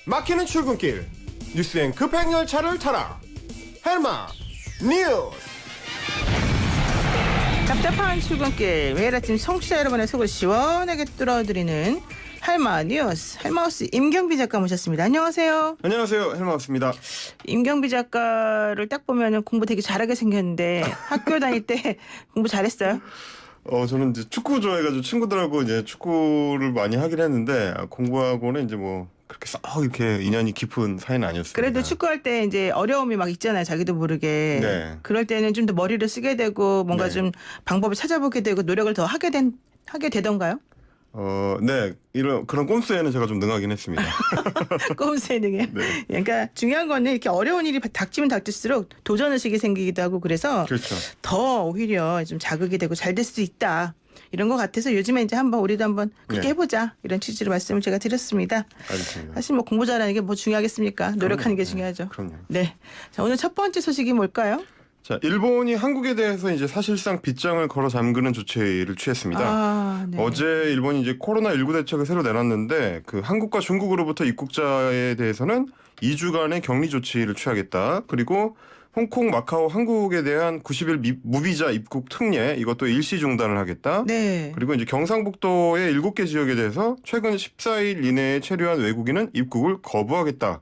막히는 출근길 뉴스엔 급행 열차를 타라. 헬마 뉴스. 답답한 출근길 매일 아침 청취자 여러분의 속을 시원하게 뚫어드리는 헬마 뉴스 헬마우스 임경비 작가 모셨습니다. 안녕하세요. 안녕하세요, 헬마우스입니다. 임경비 작가를 딱 보면은 공부 되게 잘하게 생겼는데 학교 다닐 때 공부 잘했어요? 저는 이제 축구 좋아해가지고 친구들하고 이제 축구를 많이 하긴 했는데 공부하고는 이제 뭐 그렇게 썩 이렇게 인연이 깊은 사이는 아니었습니다. 그래도 축구할 때 이제 어려움이 막 있잖아요. 자기도 모르게. 네. 그럴 때는 좀 더 머리를 쓰게 되고 뭔가 네. 좀 방법을 찾아보게 되고 노력을 더 하게 되던가요? 네, 그런 꼼수에는 제가 좀 능하긴 했습니다. 꼼수에 능해. 네. 그러니까 중요한 거는 이렇게 어려운 일이 닥치면 닥칠수록 도전의식이 생기기도 하고 그래서 그렇죠. 더 오히려 좀 자극이 되고 잘 될 수 있다. 이런 것 같아서 요즘에 이제 우리도 한번 그렇게 네. 해보자. 이런 취지로 말씀을 제가 드렸습니다. 알겠습니다. 사실 뭐 공부 잘하는 게 뭐 중요하겠습니까? 노력하는 게 그럼요. 중요하죠. 그럼요. 네. 자, 오늘 첫 번째 소식이 뭘까요? 자, 일본이 한국에 대해서 이제 사실상 빗장을 걸어 잠그는 조치를 취했습니다. 아, 네. 어제 일본이 이제 코로나19 대책을 새로 내놨는데 그 한국과 중국으로부터 입국자에 대해서는 2주간의 격리 조치를 취하겠다. 그리고 홍콩, 마카오, 한국에 대한 90일 무비자 입국 특례 이것도 일시 중단을 하겠다. 네. 그리고 이제 경상북도의 7개 지역에 대해서 최근 14일 이내에 체류한 외국인은 입국을 거부하겠다.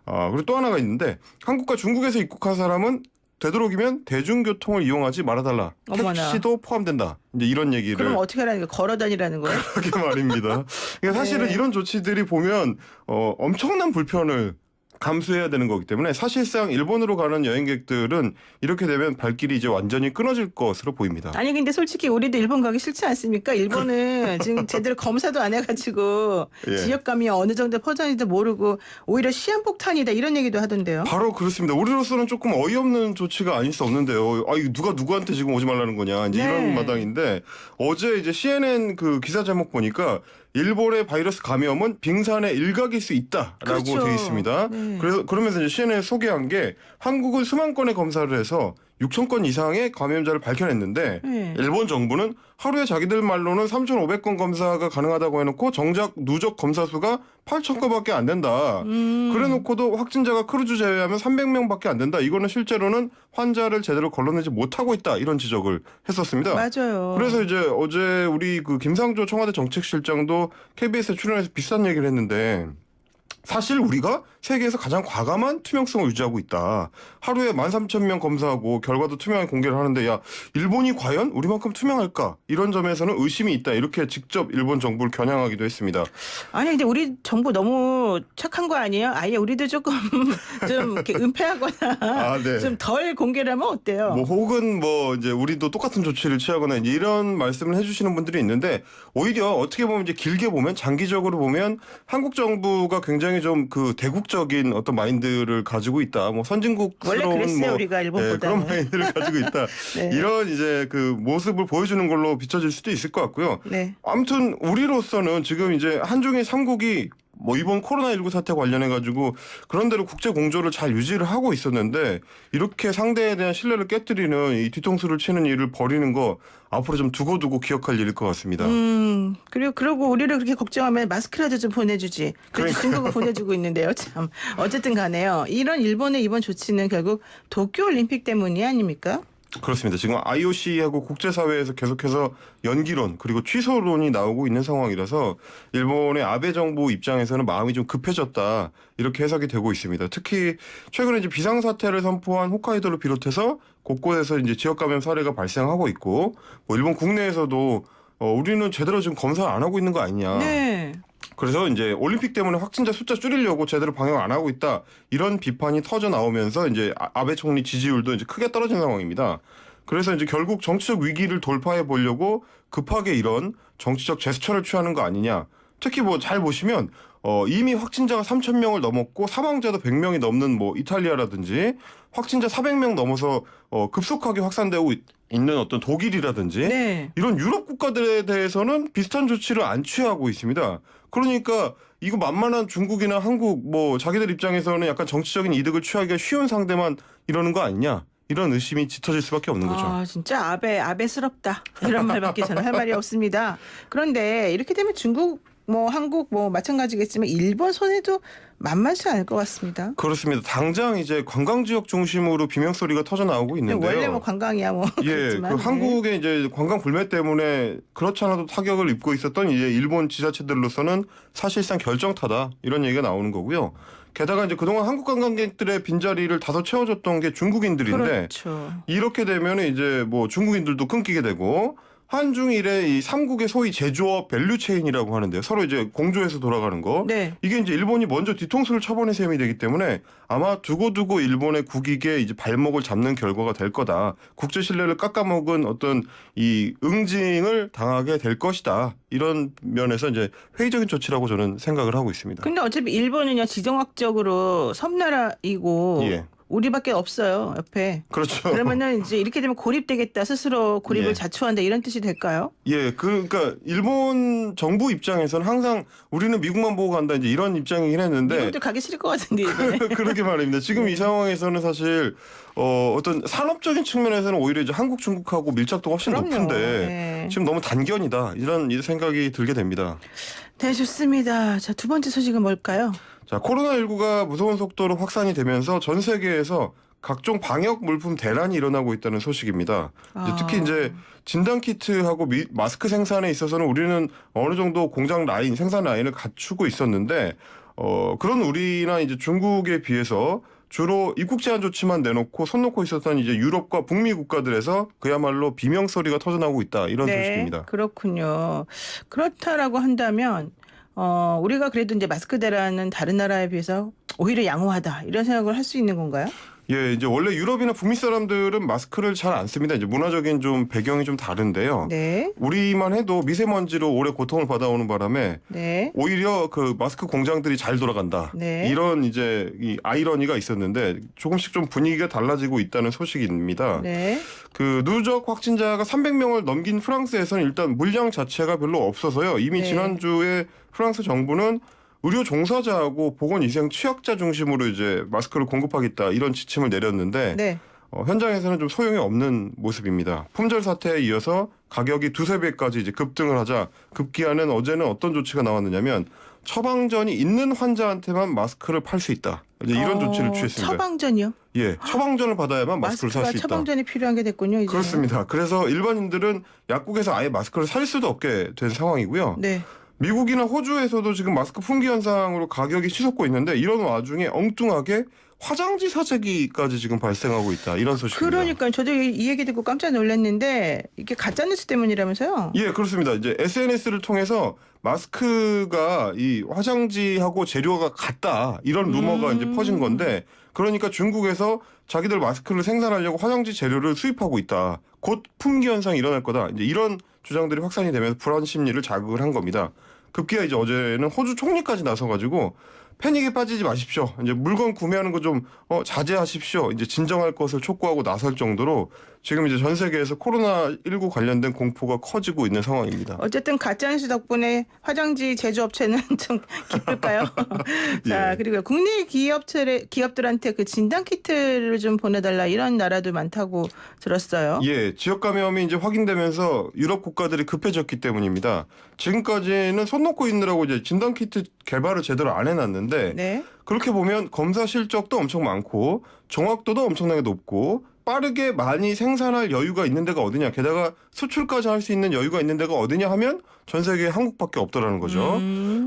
그리고 또 하나가 있는데 한국과 중국에서 입국한 사람은 되도록이면 대중교통을 이용하지 말아달라. 어머나. 택시도 포함된다. 이제 이런 얘기를. 그럼 어떻게 하라는 거예요? 걸어 다니라는 거예요? 그렇게 말입니다. 그러니까 사실은 네. 이런 조치들이 보면 엄청난 불편을 감수해야 되는 거기 때문에 사실상 일본으로 가는 여행객들은 이렇게 되면 발길이 이제 완전히 끊어질 것으로 보입니다. 아니 근데 솔직히 우리도 일본 가기 싫지 않습니까? 일본은 지금 제대로 검사도 안 해가지고 예. 지역감이 어느 정도 퍼졌는지도 모르고 오히려 시한폭탄이다 이런 얘기도 하던데요. 바로 그렇습니다. 우리로서는 조금 어이없는 조치가 아닐 수 없는데요. 이거 누가 누구한테 지금 오지 말라는 거냐. 이제 네. 이런 마당인데 어제 이제 CNN 그 기사 제목 보니까 일본의 바이러스 감염은 빙산의 일각일 수 있다라고 그렇죠. 되어 있습니다. 네. 그러면서 이제 CNN이 소개한 게 한국은 수만 건의 검사를 해서 6천 건 이상의 감염자를 밝혀냈는데 네. 일본 정부는 하루에 자기들 말로는 3,500건 검사가 가능하다고 해놓고 정작 누적 검사 수가 8,000건밖에 안 된다. 그래놓고도 확진자가 크루즈 제외하면 300명밖에 안 된다. 이거는 실제로는 환자를 제대로 걸러내지 못하고 있다. 이런 지적을 했었습니다. 맞아요. 그래서 이제 어제 우리 그 김상조 청와대 정책실장도 KBS에 출연해서 비슷한 얘기를 했는데 사실 우리가 세계에서 가장 과감한 투명성을 유지하고 있다. 하루에 13,000명 검사하고 결과도 투명하게 공개를 하는데 야 일본이 과연 우리만큼 투명할까? 이런 점에서는 의심이 있다. 이렇게 직접 일본 정부를 겨냥하기도 했습니다. 아니 근데 우리 정부 너무 착한 거 아니에요? 아예 우리도 조금 좀 이렇게 은폐하거나 네. 좀 덜 공개를 하면 어때요? 뭐 혹은 뭐 이제 우리도 똑같은 조치를 취하거나 이제 이런 말씀을 해주시는 분들이 있는데 오히려 어떻게 보면 이제 길게 보면 장기적으로 보면 한국 정부가 굉장히 좀 그 대국적인 어떤 마인드를 가지고 있다. 뭐 선진국스러운 원래 그랬어요, 뭐 우리가 일본보다는. 그런 마인드를 가지고 있다. 네. 이런 이제 그 모습을 보여주는 걸로 비춰질 수도 있을 것 같고요. 네. 아무튼 우리로서는 지금 이제 한중일 3국이 뭐 이번 코로나19 사태 관련해 가지고 그런대로 국제 공조를 잘 유지를 하고 있었는데 이렇게 상대에 대한 신뢰를 깨뜨리는 이 뒤통수를 치는 일을 벌이는 거 앞으로 좀 두고두고 기억할 일일 것 같습니다. 그리고 우리를 그렇게 걱정하면 마스크라도 좀 보내주지. 그래도 중국은 보내주고 있는데요. 참 어쨌든 간에요. 이런 일본의 이번 조치는 결국 도쿄올림픽 때문이 아닙니까? 그렇습니다. 지금 IOC하고 국제사회에서 계속해서 연기론 그리고 취소론이 나오고 있는 상황이라서 일본의 아베 정부 입장에서는 마음이 좀 급해졌다 이렇게 해석이 되고 있습니다. 특히 최근에 이제 비상사태를 선포한 홋카이도를 비롯해서 곳곳에서 이제 지역 감염 사례가 발생하고 있고 뭐 일본 국내에서도 우리는 제대로 지금 검사를 안 하고 있는 거 아니냐. 네. 그래서 이제 올림픽 때문에 확진자 숫자 줄이려고 제대로 방역 안 하고 있다. 이런 비판이 터져 나오면서 이제 아베 총리 지지율도 이제 크게 떨어진 상황입니다. 그래서 이제 결국 정치적 위기를 돌파해 보려고 급하게 이런 정치적 제스처를 취하는 거 아니냐. 특히 뭐 잘 보시면 이미 확진자가 3,000명을 넘었고 사망자도 100명이 넘는 뭐 이탈리아라든지 확진자 400명 넘어서 급속하게 확산되고 있는 어떤 독일이라든지 네. 이런 유럽 국가들에 대해서는 비슷한 조치를 안 취하고 있습니다. 그러니까 이거 만만한 중국이나 한국 뭐 자기들 입장에서는 약간 정치적인 이득을 취하기가 쉬운 상대만 이러는 거 아니냐. 이런 의심이 짙어질 수밖에 없는 거죠. 아, 진짜 아베스럽다. 이런 말밖에 저는 할 말이 없습니다. 그런데 이렇게 되면 중국 뭐 한국 뭐 마찬가지겠지만 일본 손해도 만만치 않을 것 같습니다. 그렇습니다. 당장 이제 관광 지역 중심으로 비명 소리가 터져 나오고 있는데요. 원래 뭐 관광이야 뭐. 예, 그렇지만, 그 한국의 이제 관광 불매 때문에 그렇지 않아도 타격을 입고 있었던 이제 일본 지자체들로서는 사실상 결정타다 이런 얘기가 나오는 거고요. 게다가 이제 그동안 한국 관광객들의 빈자리를 다소 채워줬던 게 중국인들인데 그렇죠. 이렇게 되면 이제 뭐 중국인들도 끊기게 되고 한중일의 이 삼국의 소위 제조업 밸류체인이라고 하는데요. 서로 이제 공조해서 돌아가는 거. 네. 이게 이제 일본이 먼저 뒤통수를 쳐버린 셈이 되기 때문에 아마 두고두고 일본의 국익에 이제 발목을 잡는 결과가 될 거다. 국제 신뢰를 깎아먹은 어떤 이 응징을 당하게 될 것이다. 이런 면에서 이제 회의적인 조치라고 저는 생각을 하고 있습니다. 근데 어차피 일본은요 지정학적으로 섬나라이고 예. 우리밖에 없어요 옆에. 그렇죠. 그러면은 이제 이렇게 되면 고립되겠다 스스로 고립을 예. 자초한다 이런 뜻이 될까요? 예, 그러니까 일본 정부 입장에서는 항상 우리는 미국만 보고 간다 이제 이런 입장이긴 했는데 미국도 가기 싫을 것 같은데 이번에. 그러게 말입니다. 지금 이 상황에서는 사실 어떤 산업적인 측면에서는 오히려 이제 한국, 중국하고 밀착도가 훨씬 그럼요. 높은데 네. 지금 너무 단견이다 이런 생각이 들게 됩니다. 네 좋습니다. 자 두 번째 소식은 뭘까요? 자, 코로나19가 무서운 속도로 확산이 되면서 전 세계에서 각종 방역 물품 대란이 일어나고 있다는 소식입니다. 이제 특히 이제 진단 키트하고 마스크 생산에 있어서는 우리는 어느 정도 공장 라인, 생산 라인을 갖추고 있었는데 그런 우리나 이제 중국에 비해서 주로 입국 제한 조치만 내놓고 손 놓고 있었던 이제 유럽과 북미 국가들에서 그야말로 비명 소리가 터져나오고 있다 이런 소식입니다. 그렇군요. 그렇다라고 한다면 우리가 그래도 이제 마스크 대란은 다른 나라에 비해서 오히려 양호하다 이런 생각을 할 수 있는 건가요? 예, 이제 원래 유럽이나 북미 사람들은 마스크를 잘 안 씁니다. 이제 문화적인 좀 배경이 좀 다른데요. 네. 우리만 해도 미세먼지로 오래 고통을 받아오는 바람에 네. 오히려 그 마스크 공장들이 잘 돌아간다. 네. 이런 이제 이 아이러니가 있었는데 조금씩 좀 분위기가 달라지고 있다는 소식입니다. 네. 그 누적 확진자가 300명을 넘긴 프랑스에서는 일단 물량 자체가 별로 없어서요. 이미 네. 지난주에 프랑스 정부는 의료 종사자하고 보건위생 취약자 중심으로 이제 마스크를 공급하겠다 이런 지침을 내렸는데 네. 현장에서는 좀 소용이 없는 모습입니다. 품절 사태에 이어서 가격이 두세 배까지 이제 급등을 하자 급기야는 어제는 어떤 조치가 나왔느냐면 처방전이 있는 환자한테만 마스크를 팔 수 있다. 이제 이런 조치를 취했습니다. 처방전이요? 예, 처방전을 받아야만 마스크를 살 수 있다. 처방전이 필요한 게 됐군요. 이제. 그렇습니다. 그래서 일반인들은 약국에서 아예 마스크를 살 수도 없게 된 상황이고요. 네. 미국이나 호주에서도 지금 마스크 품귀 현상으로 가격이 치솟고 있는데 이런 와중에 엉뚱하게 화장지 사재기까지 지금 발생하고 있다. 이런 소식입니다. 그러니까 저도 이 얘기 듣고 깜짝 놀랐는데 이게 가짜 뉴스 때문이라면서요? 예, 그렇습니다. 이제 SNS를 통해서 마스크가 이 화장지하고 재료가 같다. 이런 루머가 이제 퍼진 건데 그러니까 중국에서 자기들 마스크를 생산하려고 화장지 재료를 수입하고 있다. 곧 품귀 현상이 일어날 거다. 이제 이런 주장들이 확산이 되면서 불안 심리를 자극을 한 겁니다. 급기야 이제 어제는 호주 총리까지 나서가지고 패닉에 빠지지 마십시오. 이제 물건 구매하는 거 좀 자제하십시오. 이제 진정할 것을 촉구하고 나설 정도로 지금 이제 전 세계에서 코로나19 관련된 공포가 커지고 있는 상황입니다. 어쨌든 가짜뉴스 덕분에 화장지 제조업체는 좀 기쁠까요? 자, 예. 그리고 국내 기업들한테 그 진단 키트를 좀 보내달라 이런 나라도 많다고 들었어요. 예, 지역 감염이 이제 확인되면서 유럽 국가들이 급해졌기 때문입니다. 지금까지는 손 놓고 있느라고 이제 진단 키트 개발을 제대로 안 해놨는데 네. 그렇게 보면 검사 실적도 엄청 많고 정확도도 엄청나게 높고 빠르게 많이 생산할 여유가 있는 데가 어디냐. 게다가 수출까지 할 수 있는 여유가 있는 데가 어디냐 하면 전 세계에 한국밖에 없더라는 거죠.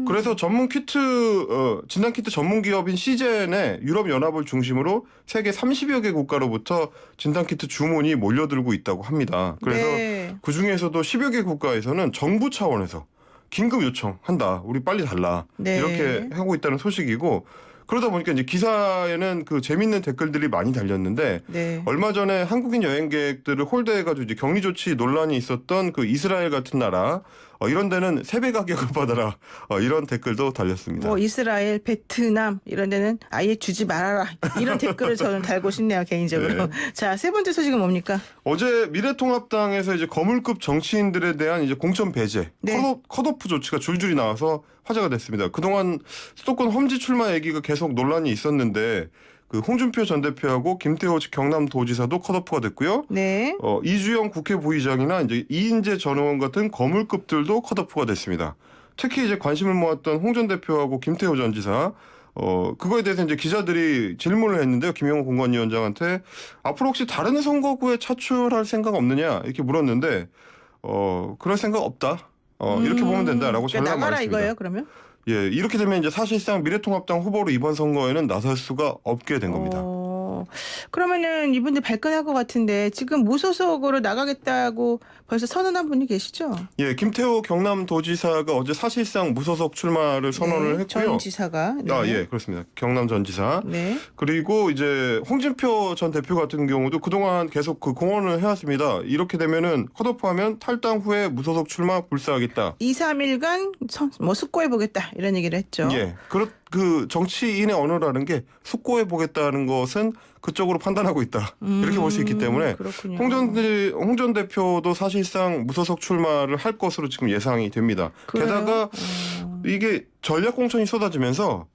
그래서 전문 키트 진단 키트 전문 기업인 시젠의 유럽 연합을 중심으로 세계 30여 개 국가로부터 진단 키트 주문이 몰려들고 있다고 합니다. 그래서 네. 그 중에서도 10여 개 국가에서는 정부 차원에서 긴급 요청한다. 우리 빨리 달라. 네. 이렇게 하고 있다는 소식이고 그러다 보니까 이제 기사에는 그 재밌는 댓글들이 많이 달렸는데 네. 얼마 전에 한국인 여행객들을 홀대해가지고 이제 격리 조치 논란이 있었던 그 이스라엘 같은 나라 이런 데는 3배 가격을 받아라 이런 댓글도 달렸습니다. 뭐 이스라엘, 베트남 이런 데는 아예 주지 말아라 이런 댓글을 저는 달고 싶네요 개인적으로. 네. 자, 세 번째 소식은 뭡니까? 어제 미래통합당에서 이제 거물급 정치인들에 대한 이제 공천 배제, 네. 컷오프 조치가 줄줄이 나와서 화제가 됐습니다. 그동안 수도권 험지 출마 얘기가 계속 논란이 있었는데 그 홍준표 전 대표하고 김태호 경남도지사도 컷오프가 됐고요. 네. 이주영 국회 부의장이나 이제 이인재 전 의원 같은 거물급들도 컷오프가 됐습니다. 특히 이제 관심을 모았던 홍 전 대표하고 김태호 전 지사, 그거에 대해서 이제 기자들이 질문을 했는데요. 김영호 공관위원장한테 앞으로 혹시 다른 선거구에 차출할 생각 없느냐 이렇게 물었는데, 그럴 생각 없다. 이렇게 보면 된다라고 그러니까 전략 나가라 말했습니다. 이거예요, 그러면? 예, 이렇게 되면 이제 사실상 미래통합당 후보로 이번 선거에는 나설 수가 없게 된 겁니다. 그러면은 이분들 발끈할 것 같은데 지금 무소속으로 나가겠다고 벌써 선언한 분이 계시죠? 예, 김태호 경남도지사가 어제 사실상 무소속 출마를 선언을 네, 했고요. 전 지사가. 네. 예, 그렇습니다. 경남 전 지사. 네. 그리고 이제 홍준표 전 대표 같은 경우도 그동안 계속 그 공언을 해왔습니다. 이렇게 되면은 컷오프하면 탈당 후에 무소속 출마 불사하겠다. 2, 3일간 뭐 숙고해보겠다 이런 얘기를 했죠. 예, 그 정치인의 언어라는 게 숙고해 보겠다는 것은 그쪽으로 판단하고 있다. 이렇게 볼 수 있기 때문에 그렇군요. 홍 전 대표도 사실상 무소속 출마를 할 것으로 지금 예상이 됩니다. 그래요? 게다가 이게 전략 공천이 쏟아지면서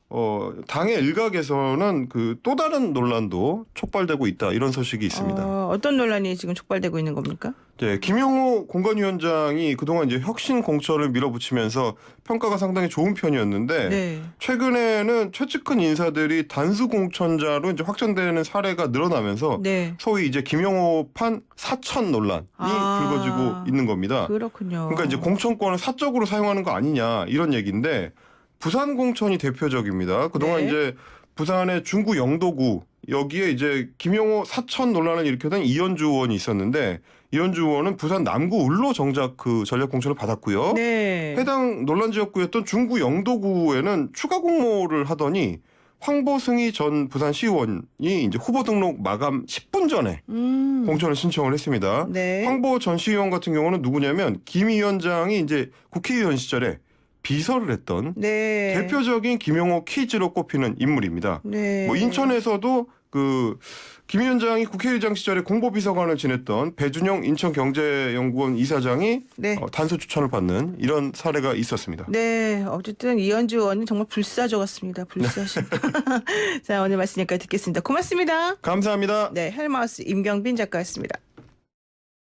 당의 일각에서는 그 또 다른 논란도 촉발되고 있다 이런 소식이 있습니다. 어떤 논란이 지금 촉발되고 있는 겁니까? 네, 김영호 공관위원장이 그동안 이제 혁신 공천을 밀어붙이면서 평가가 상당히 좋은 편이었는데 네. 최근에는 최측근 인사들이 단수 공천자로 이제 확정되는 사례가 늘어나면서 네. 소위 이제 김영호판 사천 논란이 불거지고 있는 겁니다. 그렇군요. 그러니까 이제 공천권을 사적으로 사용하는 거 아니냐 이런 얘기인데 부산 공천이 대표적입니다. 그동안 네. 이제 부산의 중구 영도구 여기에 이제 김영호 사천 논란을 일으켰던 이현주 의원이 있었는데 이현주 의원은 부산 남구 울로 정작 그 전략 공천을 받았고요. 네. 해당 논란 지역구였던 중구 영도구에는 추가 공모를 하더니 황보승희 전 부산시의원이 이제 후보 등록 마감 10분 전에 공천을 신청을 했습니다. 네. 황보 전 시의원 같은 경우는 누구냐면 김 위원장이 이제 국회의원 시절에 비서를 했던 네. 대표적인 김영호 키즈로 꼽히는 인물입니다. 네. 뭐 인천에서도 그 김 위원장이 국회의장 시절에 공보비서관을 지냈던 배준영 인천경제연구원 이사장이 네. 단수 추천을 받는 이런 사례가 있었습니다. 네, 어쨌든 이현주 의원은 정말 불사조 같습니다. 불사조. 자, 오늘 말씀 여기까지 듣겠습니다. 고맙습니다. 감사합니다. 네, 헬마우스 임경빈 작가였습니다.